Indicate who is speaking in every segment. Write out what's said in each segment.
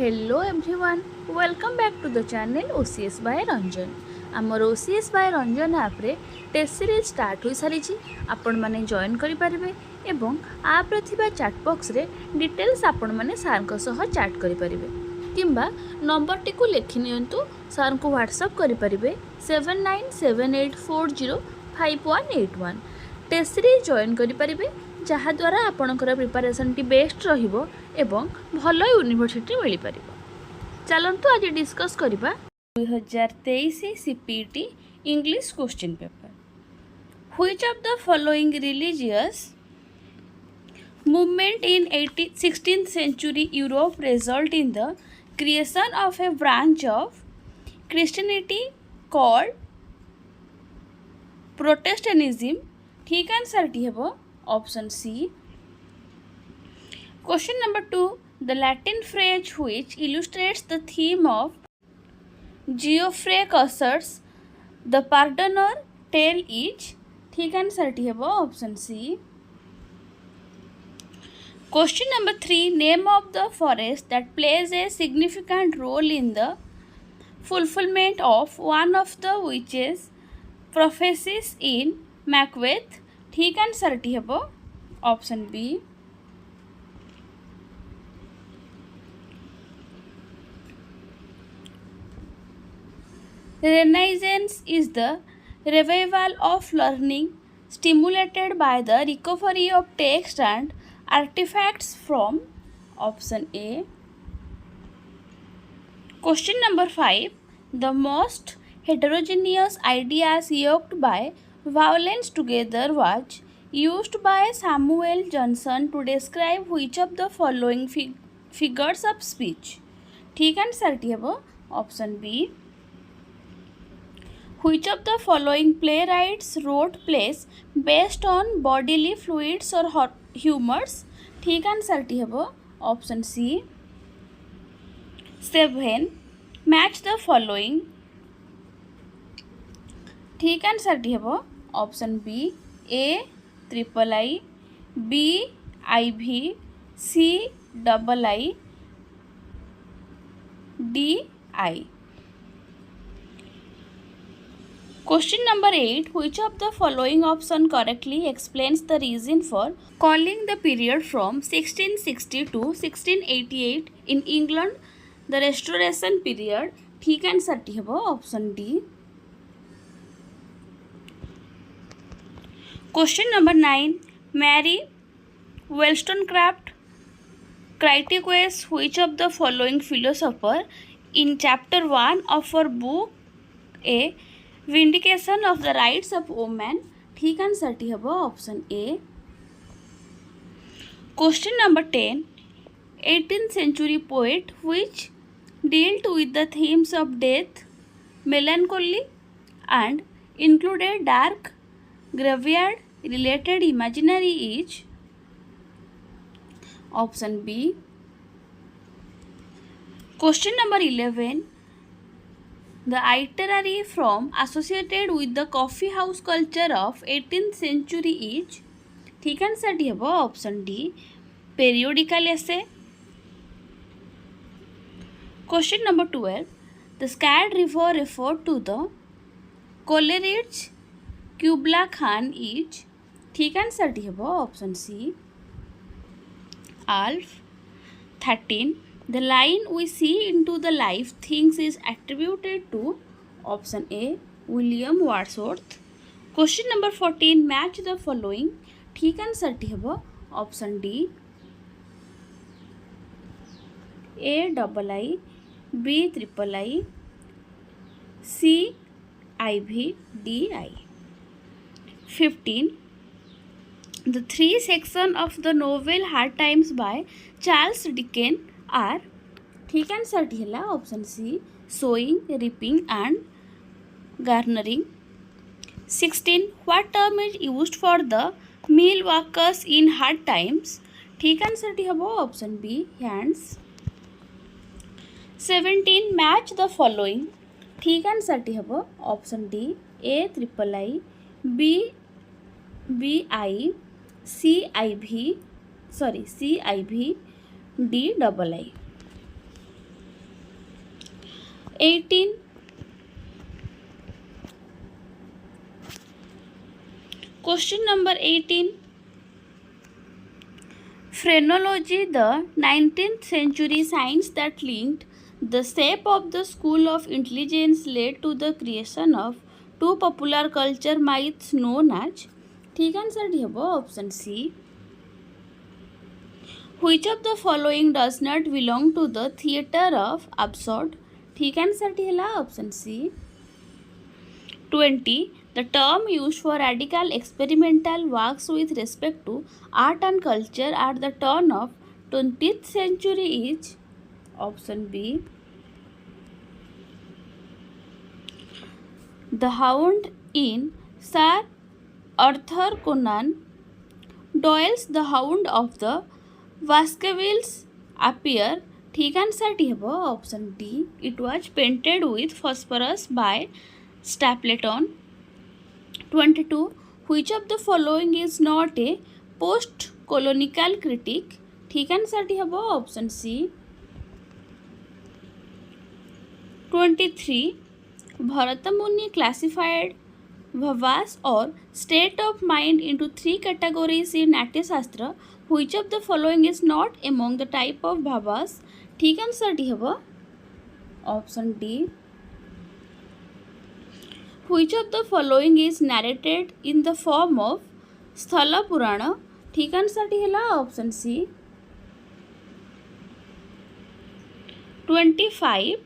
Speaker 1: Hello everyone, welcome back to the channel OCS by Ranjan. आमर OCS by Ranjan app रे test series start हो सारी आपण माने जॉइन करि परिबे एवं ऐप रे थिबा चैट बॉक्स रे डिटेल्स आपण माने सार को सह चैट करि परिबे किंबा नंबर टी को लिखि नियंतु सार को व्हाट्सएप करि परिबे 7978405181 टेस्ट सीरीज जॉइन करि परिबे जहा द्वारा आपणकर प्रिपरेशन टी बेस्ट रहिबो एवं भल यूनिवर्सिटी मिल पार। चलतु आज डिस्कस करबा 2023 CPET English question paper. Which of the following religious movement in 16th century Europe result in the creation of a branch of Christianity called Protestantism? ठीक आंसर टी हेबो option C. Question number 2. The Latin phrase which illustrates the theme of Geoffrey Chaucer's The Pardoner tale is? ठीक answer टी हेबो option C. Question number 3. Name of the forest that plays a significant role in the fulfillment of one of the witches' prophecies in Macbeth? ठीक answer टी हेबो option B. Renaissance is the revival of learning stimulated by the recovery of text and artifacts from option A. Question number 5. The most heterogeneous ideas yoked by violence together was used by Samuel Johnson to describe which of the following figures of speech? ठीक answer टी हेबो option B. Which of the following playwrights wrote plays based on bodily fluids or humors? ठीक answer टी हेबो option C. 7. Match the following. ठीक answer टी हेबो option B. A III, B IV, C II, D I. Question number 8. Which of the following option correctly explains the reason for calling the period from 1660 to 1688 in England the Restoration period? ठीक answer टी हेबो option D. Question number 9. Mary Wollstonecraft critiques which of the following philosopher in chapter 1 of her book A Vindication of the Rights of Women? ठीक answer टी हेबो option A. Question number 10. 18th century poet which dealt with the themes of death, melancholy and included dark graveyard related imaginary is? Option B. Question number 11. The itinerary from associated with the coffee house culture of 18th century is? ठीक answer टी हेबो option D periodical essay. Question number 12. The scared river referred to the Coleridge Kubla Khan is? ठीक answer टी हेबो option C. Alf. 13. The line we see into the life things is attributed to option A William Wordsworth. Question number 14. Match the following. ठीक answer टी हेबो option D A II, B III, C IV, D I. 15. The three sections of the novel Hard Times by Charles Dickens are? ठीक answer टी हैला option C sowing, reaping and garnering. 16. What term is used for the mill workers in hard times? ठीक answer टी हेबो option B hands. 17. Match the following. ठीक answer टी हेबो option D A III, B I, C IV, D II. 18. Question number 18. Phrenology, the 19th century science that linked the shape of the school of intelligence, led to the creation of two popular culture myths known as, ठीक answer डी हेबो option C. Which of the following does not belong to the theatre of absurd? ठीक answer D हैला option C. 20. The term used for radical experimental works with respect to art and culture at the turn of 20th century is option B. The Hound in Sir Arthur Conan Doyle's The Hound of the Baskervilles appear. ठीक answer टी हेबो option D. It was painted with phosphorus by Stapleton. 22. Which of the following is not a post-colonial critique? ठीक answer टी हेबो option C. 23. Bharatamuni classified bhavas or state of mind into three categories in Natya Shastra. Which of the following is not among the type of bhavas? ठीक answer टी हेबो option D. Which of the following is narrated in the form of Sthala Purana? ठीक answer टी हैला option C. 25.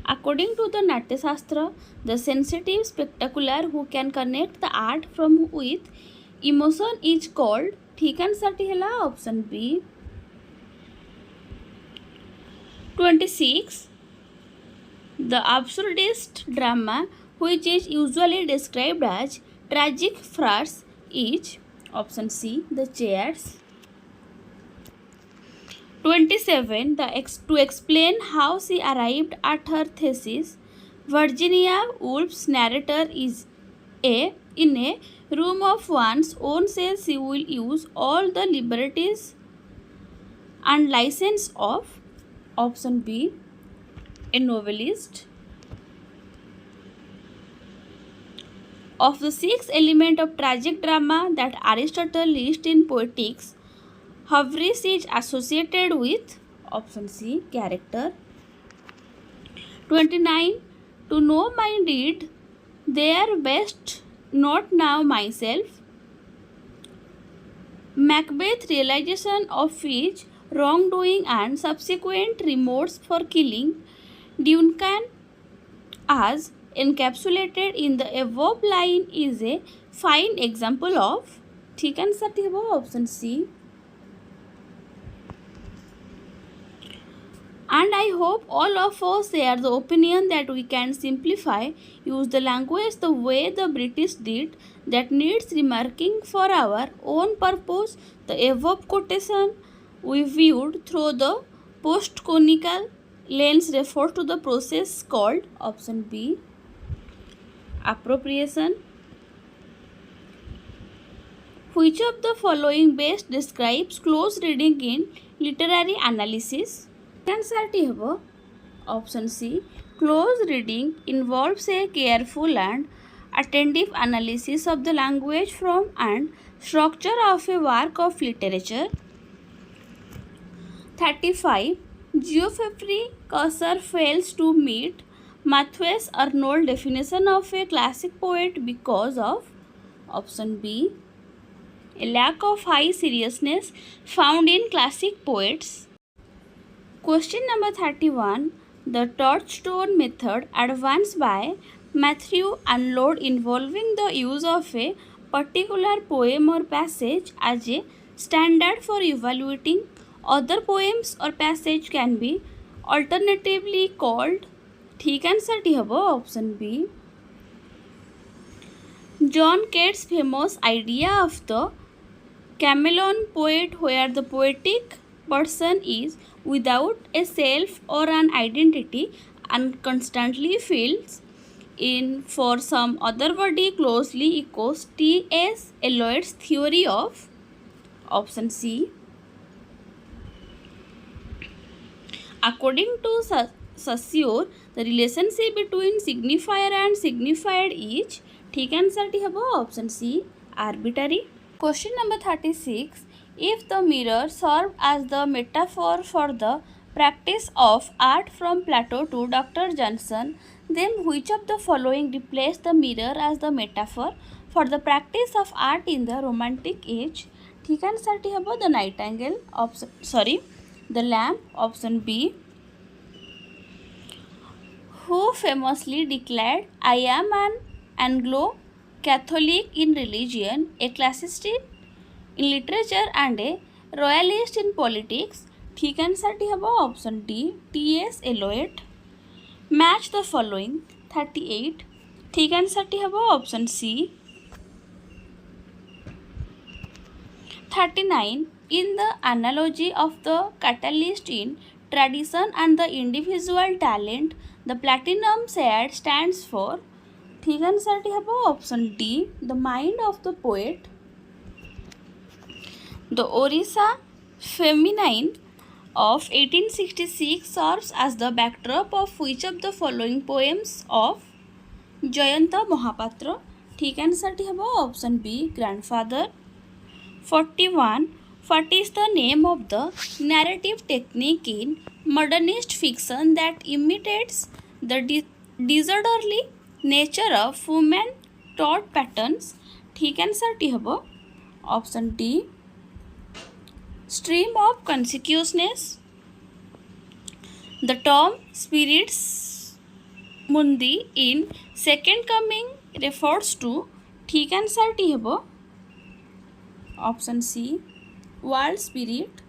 Speaker 1: According to the Natya Shastra, the sensitive spectacular who can connect the art from with emotion is called. ठीक answer टी हैला option B. 26. The absurdist drama, which is usually described as tragic farce, is option C. The Chairs. 27. To explain how she arrived at her thesis, Virginia Woolf's narrator is in a room of one's own says she will use all the liberties and license of option B. A novelist. Of the 6 elements of tragic drama that Aristotle lists in Poetics, hubris is associated with option C. Character. 29. To know my deed, their best, not now myself. Macbeth's realization of his wrongdoing and subsequent remorse for killing Duncan, as encapsulated in the above line, is a fine example of. ठीक answer टी हेबो option C. And I hope all of us share the opinion that we can simplify, use the language the way the British did, that needs remarking for our own purpose. The above quotation we viewed through the post-conical lens refers to the process called option B. Appropriation. Which of the following best describes close reading in literary analysis? Answer टी हेबो option C. Close reading involves a careful and attentive analysis of the language form and structure of a work of literature. 35. Geoffrey Chaucer fails to meet Matthew's Arnold definition of a classic poet because of option B. A lack of high seriousness found in classic poets. Question number 31. The touchstone method advanced by Matthew Arnold, involving the use of a particular poem or passage as a standard for evaluating other poems or passage, can be alternatively called. ठीक answer टी हेबो option B. John Keats' famous idea of the chameleon poet, where the poetic person is without a self or an identity and constantly fills in for some other body, closely echoes T.S. Eliot's theory of option C. According to Saussure the relationship between signifier and signified is ठीक answer टी हम option C arbitrary question number 36 if the mirror served as the metaphor for the practice of art from Plato to Dr. Johnson, then which of the following replaced the mirror as the metaphor for the practice of art in the Romantic age? ठीक answer टी हम the Nightingale option the lamp option B who famously declared I am an Anglo-Catholic in religion, a classicist in literature and a royalist in politics. ठीक answer टी हम option D T.S. Eliot match the following 38 ठीक answer टी हम option C 39 in the analogy of the catalyst in tradition and the individual talent the platinum shade stands for ठीक answer टी हम option D the mind of the poet The Odisha Feminine of 1866 serves as the backdrop of which of the following poems of Jayanta Mahapatra? ठीक answer टी हम option B grandfather 41 What is the name of the narrative technique in modernist fiction that imitates the disorderly nature of women thought patterns? ठीक answer टी हम option D stream of consciousness. The term spirits mundi in second coming refers to ठीक answer टी हम option C world spirit.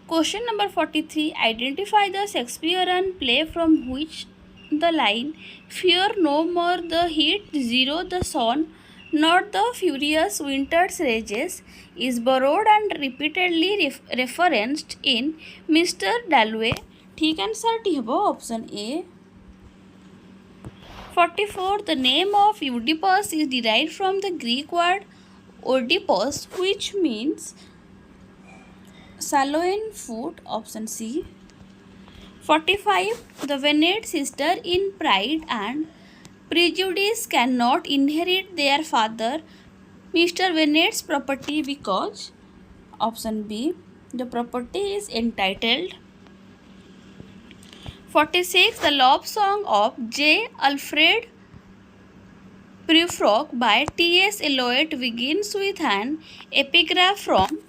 Speaker 1: Question number 43 identify the Shakespearean play from which the line fear no more the heat zero the sun not the furious winter's rages is borrowed and repeatedly referenced in Mr. Dalloway. ठीक answer टी हम option A 44 The name of Oedipus is derived from the Greek word Oedipus which means Saloon foot option C 45 The Venet sister in Pride and Prejudice cannot inherit their father Mr. Venet's property because option B the property is entitled 46 The love song of J. Alfred Prufrock by T.S. Eliot begins with an epigraph from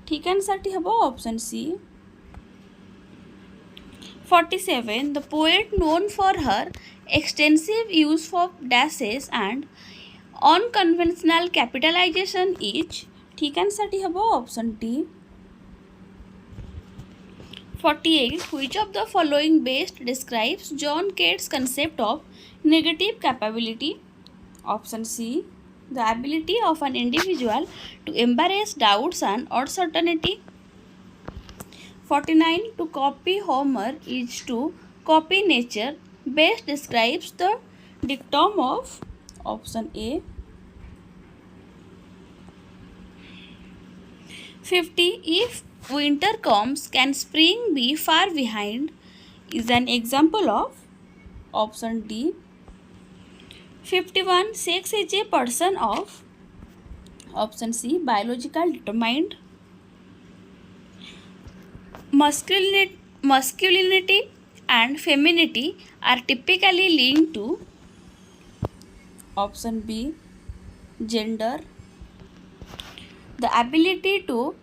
Speaker 1: ठीक answer टी हम option C 47 The poet known for her extensive use of dashes and unconventional capitalization is ठीक answer टी हम option D 48 Which of the following best describes John Cate's concept of negative capability? Option C the ability of an individual to embrace doubts and uncertainty. 49 To copy Homer is to copy nature best describes the dictum of option A 50 If winter comes can spring be far behind is an example of option D 51 Sex is a person of option C biological determined masculinity and femininity are typically linked to option B gender the ability to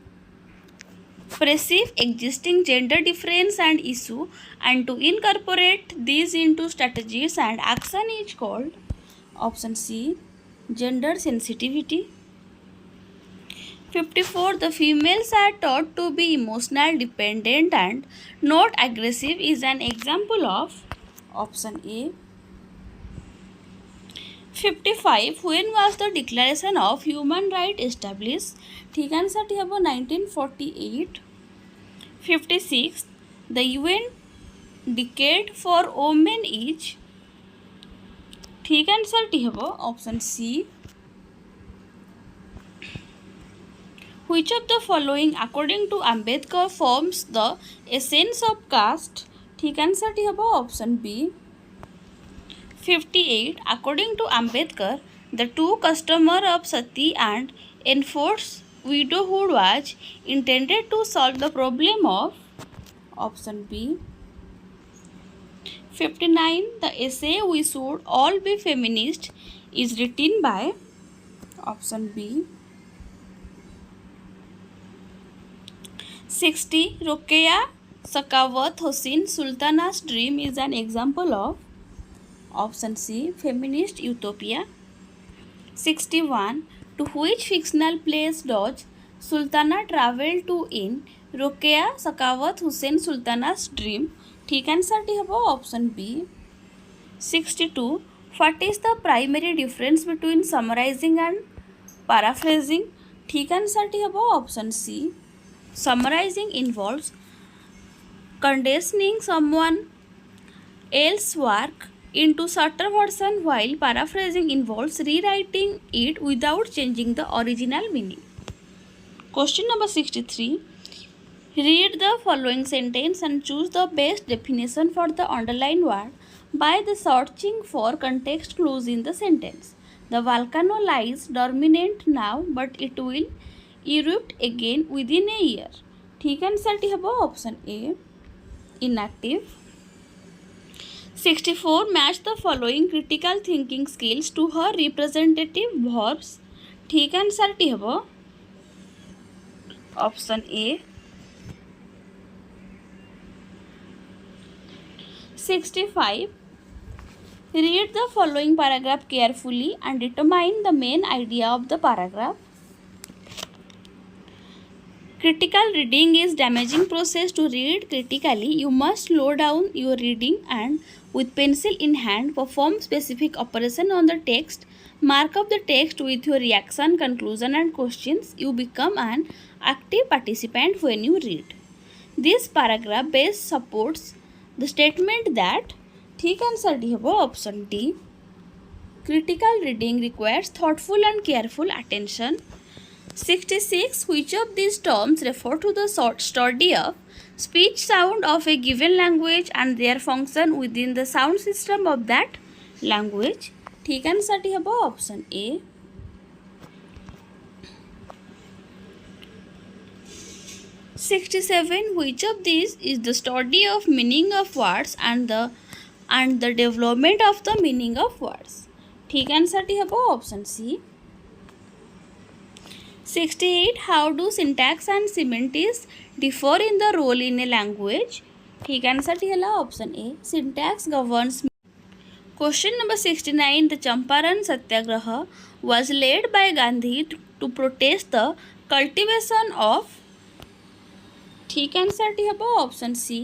Speaker 1: perceive existing gender difference and issue and to incorporate these into strategies and action is called option C gender sensitivity 54 The females are taught to be emotional dependent and not aggressive is an example of option A 55 When was the Declaration of Human Rights established? ठीक answer टी हम 1948 56 The UN Decade for Women is ठीक answer टी हम option C Which of the following according to Ambedkar forms the essence of caste? ठीक answer हम option B 58 according to Ambedkar the true customer of sati and enforced widowhood was intended to solve the problem of option B 59 the essay we should all be feminist is written by option B 60 Rokeya Sakawat Hossein Sultana's dream is an example of option C feminist utopia 61 to which fictional place does Sultana travel to in Rokeya Sakawat Hussain Sultana's dream ठीक answer टी हम option B 62 what is the primary difference between summarising and paraphrasing ठीक answer टी हम option C summarising involves condensing someone else's work into shorter version while paraphrasing involves rewriting it without changing the original meaning. Question number 63. Read the following sentence and choose the best definition for the underlined word by the searching for context clues in the sentence. The volcano lies dormant now but it will erupt again within a year. ठीक answer टी हम option A inactive. 64 match the following critical thinking skills to her representative verbs ठीक answer टी हम option A 65 read the following paragraph carefully and determine the main idea of the paragraph. Critical reading is damaging process. To read critically, you must slow down your reading and with pencil in hand perform specific operation on the text. Mark up the text with your reaction, conclusion and questions. You become an active participant when you read. This paragraph best supports the statement that ठीक answer D हम option D critical reading requires thoughtful and careful attention. 66 which of these terms refer to the study of speech sound of a given language and their function within the sound system of that language ठीक answer टी हम option A 67 which of these is the study of meaning of words and the development of the meaning of words ठीक answer टी हम option C 68 how do syntax and semantics differ in the role in a language ठीक answer T हला option A syntax governs. Question number 69 the Champaran Satyagraha was led by Gandhi to protest the cultivation of ठीक answer टी हम option C.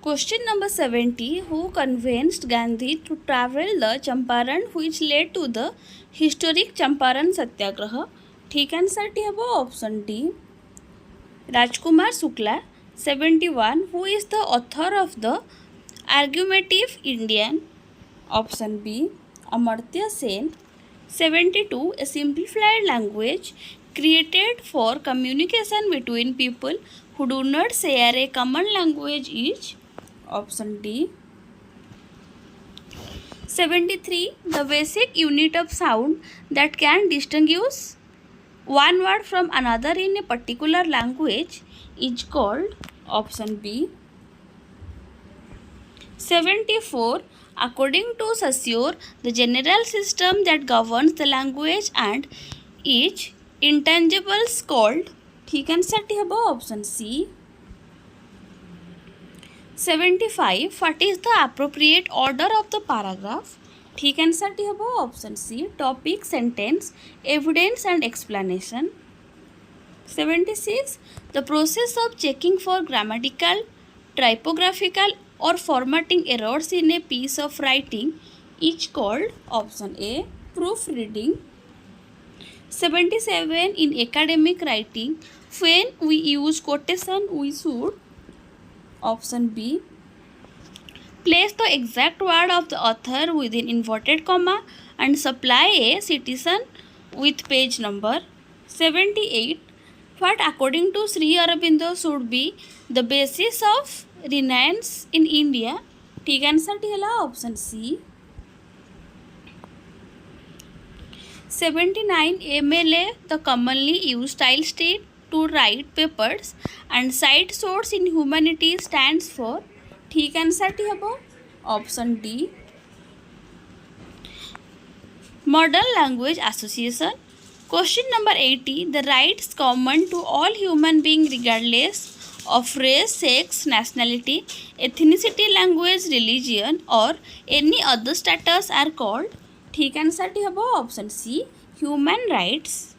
Speaker 1: Question number 70 who convinced Gandhi to travel the Champaran which led to the historic Champaran Satyagraha ठीक answer टी हम option D Rajkumar Shukla. 71 who is the author of the argumentative Indian option B Amartya Sen. 72 a simplified language created for communication between people who do not share a common language is option D. 73 the basic unit of sound that can distinguish one word from another in a particular language is called option B. 74 according to Saussure the general system that governs the language and each intangibles called ठीक answer टी हम option C. 75 what is the appropriate order of the paragraph ठीक answer टी हम option C topic sentence evidence and explanation. 76 the process of checking for grammatical typographical or formatting errors in a piece of writing is called option A proofreading. 77 in academic writing when we use quotation we should option B place the exact word of the author within inverted comma and supply a citation with page number. 78 What according to Sri Aurobindo should be the basis of Renaissance in India? ठीक answer T है option C 79 MLA the commonly used style state to write papers and cite source in humanity stands for ठीक answer T है option D Modern Language Association. Question number 80. The rights common to all human beings regardless of race, sex, nationality, ethnicity, language, religion or any other status are called ठीक answer टी हम option सी human rights